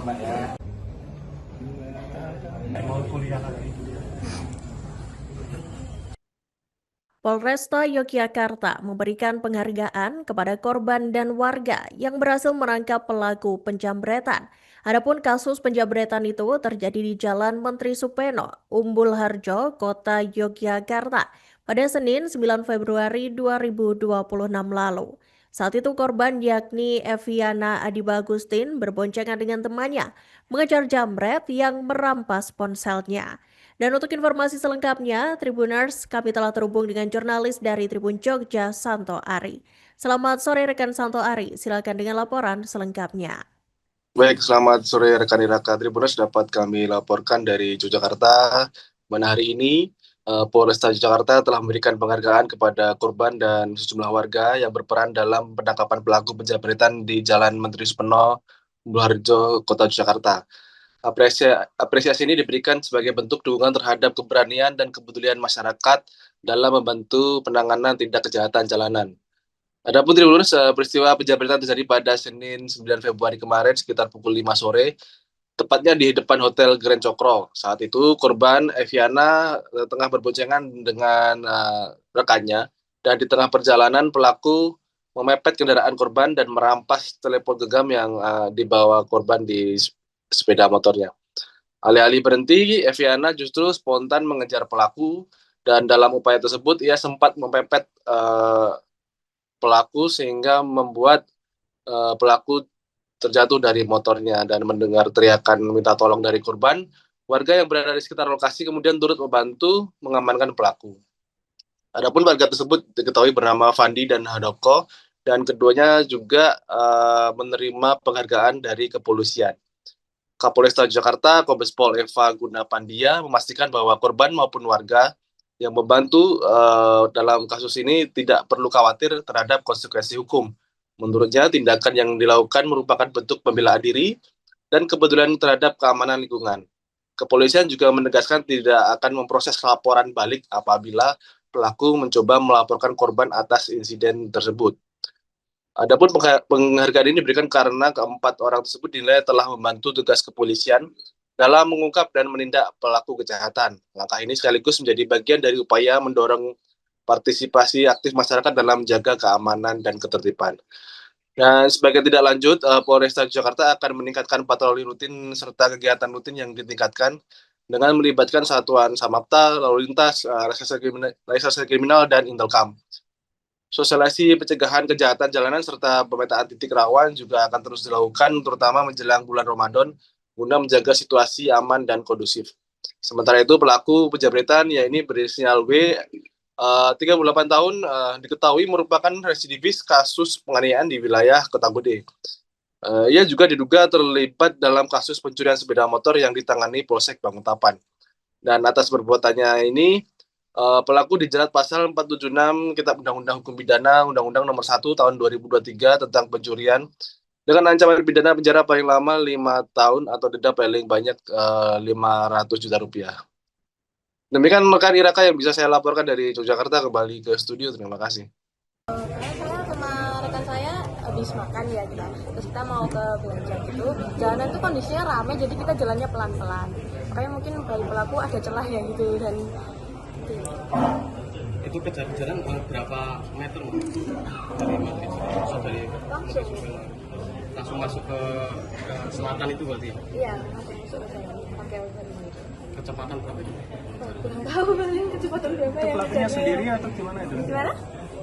Mbak ya. Mau kuliah lagi. Polresta Yogyakarta memberikan penghargaan kepada korban dan warga yang berhasil menangkap pelaku penjambretan. Adapun kasus penjambretan itu terjadi di Jalan Menteri Supeno, Umbul Harjo, Kota Yogyakarta pada Senin 9 Februari 2026 lalu. Saat itu korban yakni Eviana Adibagustin berboncengan dengan temannya mengejar jambret yang merampas ponselnya. Dan untuk informasi selengkapnya, Tribuners, kami telah terhubung dengan jurnalis dari Tribun Jogja, Santo Ari. Selamat sore rekan Santo Ari, silakan dengan laporan selengkapnya. Baik, selamat sore rekan-rekan Tribuners, dapat kami laporkan dari Yogyakarta. Mana hari ini Polresta Yogyakarta telah memberikan penghargaan kepada korban dan sejumlah warga yang berperan dalam penangkapan pelaku penjambretan di Jalan Menteri Supeno, Umbul Harjo, Kota Yogyakarta. Apresiasi ini diberikan sebagai bentuk dukungan terhadap keberanian dan kepedulian masyarakat dalam membantu penanganan tindak kejahatan jalanan. Adapun Tribuners, peristiwa penjambretan terjadi pada Senin 9 Februari kemarin sekitar pukul 5 sore, tepatnya di depan Hotel Grand Cokro. Saat itu korban Eviana tengah berboncengan dengan rekannya, dan di tengah perjalanan pelaku memepet kendaraan korban dan merampas telepon genggam yang dibawa korban di sepeda motornya. Alih-alih berhenti, Eviana justru spontan mengejar pelaku, dan dalam upaya tersebut ia sempat mepet pelaku sehingga membuat pelaku terjatuh dari motornya. Dan mendengar teriakan minta tolong dari korban, warga yang berada di sekitar lokasi kemudian turut membantu mengamankan pelaku. Adapun warga tersebut diketahui bernama Fandi dan Hadoko, dan keduanya juga menerima penghargaan dari kepolisian. Kapolresta Jakarta, Kombes Pol Eva Gunapandia memastikan bahwa korban maupun warga yang membantu dalam kasus ini tidak perlu khawatir terhadap konsekuensi hukum. Menurutnya, tindakan yang dilakukan merupakan bentuk pembelaan diri dan kepedulian terhadap keamanan lingkungan. Kepolisian juga menegaskan tidak akan memproses laporan balik apabila pelaku mencoba melaporkan korban atas insiden tersebut. Adapun penghargaan ini diberikan karena keempat orang tersebut dinilai telah membantu tugas kepolisian dalam mengungkap dan menindak pelaku kejahatan. Langkah ini sekaligus menjadi bagian dari upaya mendorong partisipasi aktif masyarakat dalam menjaga keamanan dan ketertiban. Dan sebagai tindak lanjut, Polresta Jakarta akan meningkatkan patroli rutin serta kegiatan rutin yang ditingkatkan dengan melibatkan Satuan Samapta, Lalu Lintas, Reserse Kriminal, dan Intelkam. Sosialisasi pencegahan kejahatan jalanan serta pemetaan titik rawan juga akan terus dilakukan, terutama menjelang bulan Ramadan, guna menjaga situasi aman dan kondusif. Sementara itu, pelaku penjambretan, yakni berinisial W, 38 tahun, diketahui merupakan residivis kasus penganiayaan di wilayah Kota Gede. Ia juga diduga terlibat dalam kasus pencurian sepeda motor yang ditangani Polsek Banguntapan. Dan atas perbuatannya ini, pelaku dijerat pasal 476 Kitab Undang-Undang Hukum Pidana, Undang-Undang Nomor 1 Tahun 2023 tentang pencurian, dengan ancaman pidana penjara paling lama 5 tahun atau denda paling banyak 500 juta rupiah. Demikian rekan Iraka yang bisa saya laporkan dari Yogyakarta. Kembali ke studio, terima kasih. Saya sama rekan saya habis makan ya kita, terus kita mau ke belanja gitu. Jalanan tuh kondisinya ramai, jadi kita jalannya pelan-pelan. Makanya mungkin bagi pelaku ada celah ya gitu dan Itu kejar-kejaran berapa meter dari Madrid? Dari langsung masuk ke selatan itu berarti? iya langsung masuk ke sana pakai Uber gitu. Kecepatan berapa itu? Kurang tahu paling kecepatan berapa Itu ya. pelakunya sendiri atau gimana itu? Gimana?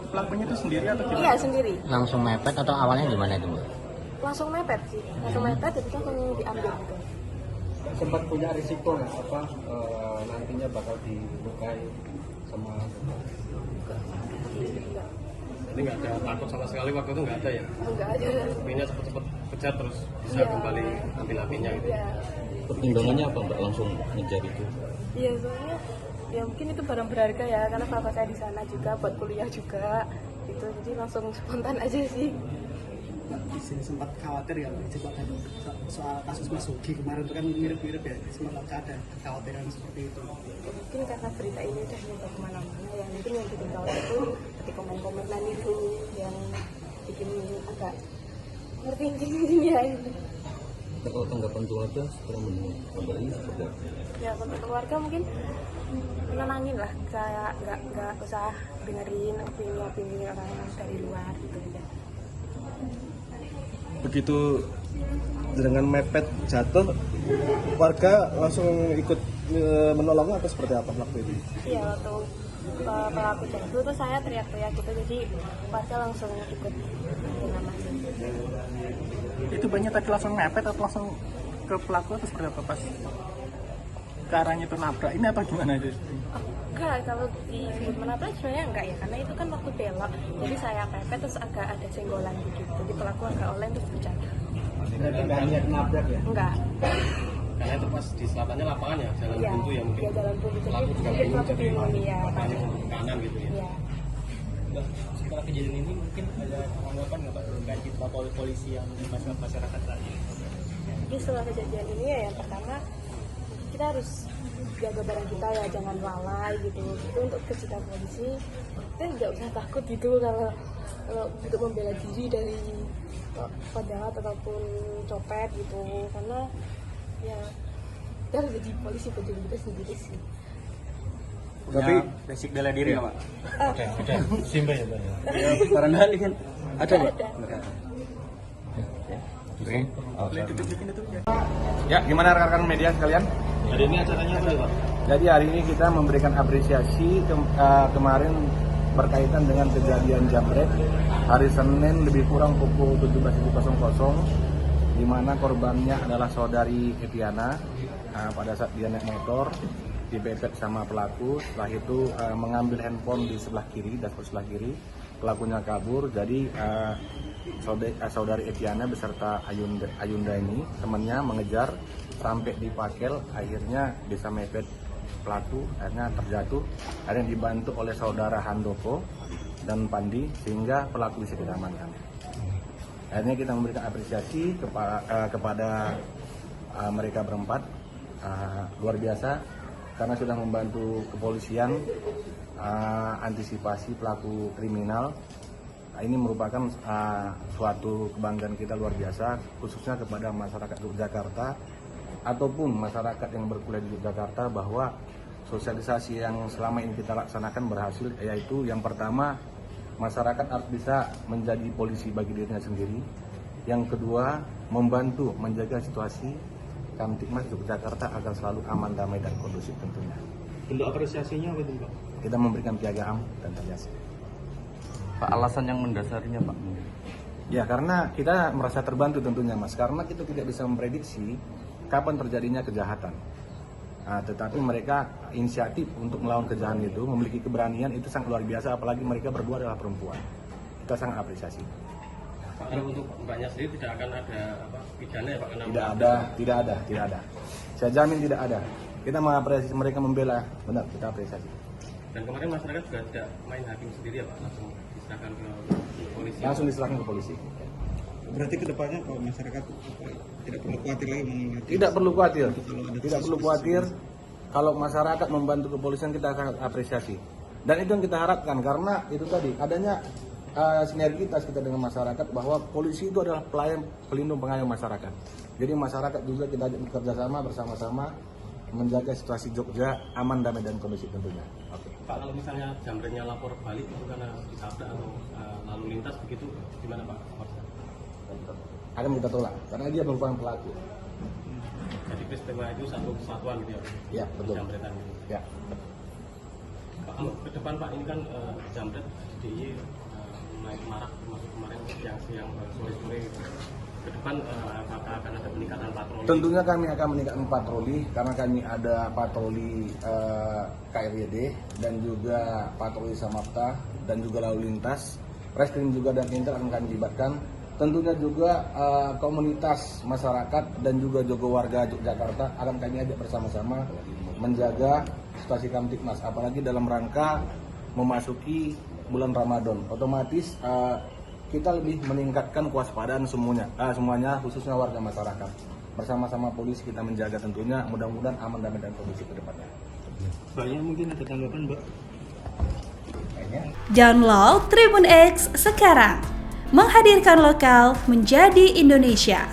Pelakunya itu sendiri atau gimana? Iya sendiri. Langsung mepet atau awalnya gimana itu, Mbak? Langsung mepet sih, langsung mepet jadi langsung diambil gitu. Sempat punya risiko nggak nantinya bakal dilukai sama Jadi nggak ada takut sama sekali waktu itu, nggak ada ya? enggak aja. Apinya cepet-cepet kejar terus bisa Iya. kembali ambil apinya gitu. Iya. Pertimbangannya apa, Mbak, langsung ngejar itu? Iya soalnya ya mungkin itu barang berharga ya karena bapak saya di sana juga buat kuliah juga gitu, jadi langsung spontan aja sih. Sempat khawatir ya soal kasus Mas Ugi kemarin itu kan mirip-mirip ya, sempat ada kekhawatiran seperti itu. Ya, mungkin karena berita ini udah nyebar kemana-mana ya, mungkin yang bikin khawatir itu di komen-komenan itu yang bikin agak ngerti ya. Kalau tanggapan keluarga setelah mendengar kabar ini seperti apa? Ya untuk keluarga mungkin menenangin lah, kayak nggak usah dengerin opini orang dari luar gitu aja. Begitu dengan mepet jatuh, warga langsung ikut menolongnya atau seperti apa waktu itu? Iya, waktu pelaku jatuh tuh saya teriak-teriak gitu, jadi warga langsung ikut menyelamatkan. Itu banyak tadi langsung mepet atau langsung ke pelaku atau seperti apa pas ke arahnya itu nabrak ini apa gimana itu? Enggak, kalau disebut menabrak sebenarnya enggak ya, karena itu kan waktu belok, jadi saya pepet terus agak ada senggolan gitu, jadi pelaku agak oleng terus berjatuh. Nggak niat nabrak ya? Enggak. Karena itu pas di selatannya lapangan ya, jalan Iya, buntu ya mungkin. iya, jalan buntu. Jadi Pelaku juga mungkin bingung, pelaku jadi bingung, iya, korbannya Pak. ke kanan gitu ya. Iya. Setelah kejadian ini mungkin ada tanggapan nggak Pak terkait di polisi yang masyarakat tadi? Jadi setelah kejadian ini ya yang pertama kita harus jaga barang kita ya, jangan lalai gitu. Itu untuk kecintaan polisi, kita nggak usah takut gitu kalau untuk membela diri dari penjahat ataupun copet gitu, karena ya kita harus jadi polisi buat diri kita sendiri sih. Tapi basic bela diri nggak Pak? Ada Simba ya Pak? Barangkali kan ada Pak? ya gimana rekan-rekan media sekalian? Hari ini acaranya apa ya Pak? Jadi hari ini kita memberikan apresiasi kemarin berkaitan dengan kejadian jambret hari Senin lebih kurang pukul 17.00 di mana korbannya adalah saudari Etiana. Pada saat dia naik motor dipepet sama pelaku, setelah itu mengambil handphone di sebelah kiri, dashboard sebelah kiri, pelakunya kabur. Jadi saudari Etiana beserta Ayunda ini temannya mengejar sampai di Pakel, akhirnya bisa mepet pelaku, akhirnya terjatuh, akhirnya dibantu oleh saudara Handoko dan Pandi sehingga pelaku bisa diamankan. Akhirnya kita memberikan apresiasi kepada mereka berempat, luar biasa karena sudah membantu kepolisian antisipasi pelaku kriminal. Ini merupakan suatu kebanggaan kita luar biasa, khususnya kepada masyarakat Yogyakarta ataupun masyarakat yang berkuliah di Yogyakarta, bahwa sosialisasi yang selama ini kita laksanakan berhasil, yaitu yang pertama masyarakat harus bisa menjadi polisi bagi dirinya sendiri. Yang kedua, membantu menjaga situasi Kamtibmas Yogyakarta agar selalu aman, damai, dan kondusif tentunya. Bentuk apresiasinya apa itu Pak? Kita memberikan piagam dan perhiasan. Pak, alasan yang mendasarinya Pak? Ya karena kita merasa terbantu tentunya Mas, karena kita tidak bisa memprediksi kapan terjadinya kejahatan. Tetapi mereka inisiatif untuk melawan kejahatan itu, memiliki keberanian, itu sangat luar biasa, apalagi mereka berdua adalah perempuan. Kita sangat apresiasi. Pak, kalau untuk Mbaknya sendiri tidak akan ada pidana ya Pak? Tidak ada. Saya jamin tidak ada. Kita mengapresiasi mereka membela, benar kita apresiasi. Dan kemarin masyarakat juga tidak main hakim sendiri ya Pak, langsung diserahkan ke polisi. Langsung diserahkan ke polisi. Berarti kedepannya kalau masyarakat tidak perlu khawatir lagi mengingat. Tidak perlu khawatir. Kalau masyarakat membantu kepolisian, kita sangat apresiasi. Dan itu yang kita harapkan, karena itu tadi adanya sinergitas kita dengan masyarakat, bahwa polisi itu adalah pelayan, pelindung, pengayom masyarakat. Jadi masyarakat juga kita bekerja sama bersama-sama menjaga situasi Jogja aman, damai, dan kondusif tentunya. Oke. Pak, kalau misalnya jambretnya lapor balik itu karena ditabrak atau lalu lintas begitu, gimana Pak? Akan kita tolak karena dia merupakan pelaku. Jadi peristiwa itu satu kesatuan gitu ya? Ya betul. Jambretan gitu. Ya. Pak, kalau ke depan Pak, ini kan jambret DIY naik marak, termasuk kemarin siang-siang sore-sore gitu. Ke depan apakah akan ada peningkatan patroli? Tentunya kami akan meningkatkan patroli karena kami ada patroli KRYD dan juga patroli Samapta dan juga lalu lintas. Reskrim juga dan Intel akan kami libatkan. Tentunya juga komunitas masyarakat dan juga jogo warga Yogyakarta akan kami ajak bersama-sama menjaga situasi Kamtibmas, apalagi dalam rangka memasuki bulan Ramadan. Otomatis kita lebih meningkatkan kewaspadaan semuanya khususnya warga masyarakat. Bersama-sama polisi kita menjaga tentunya, mudah-mudahan aman, damai, dan kondusif ke depannya. Banyak mungkin ada tanggapan Mbak. Download Tribun X sekarang. Menghadirkan lokal menjadi Indonesia.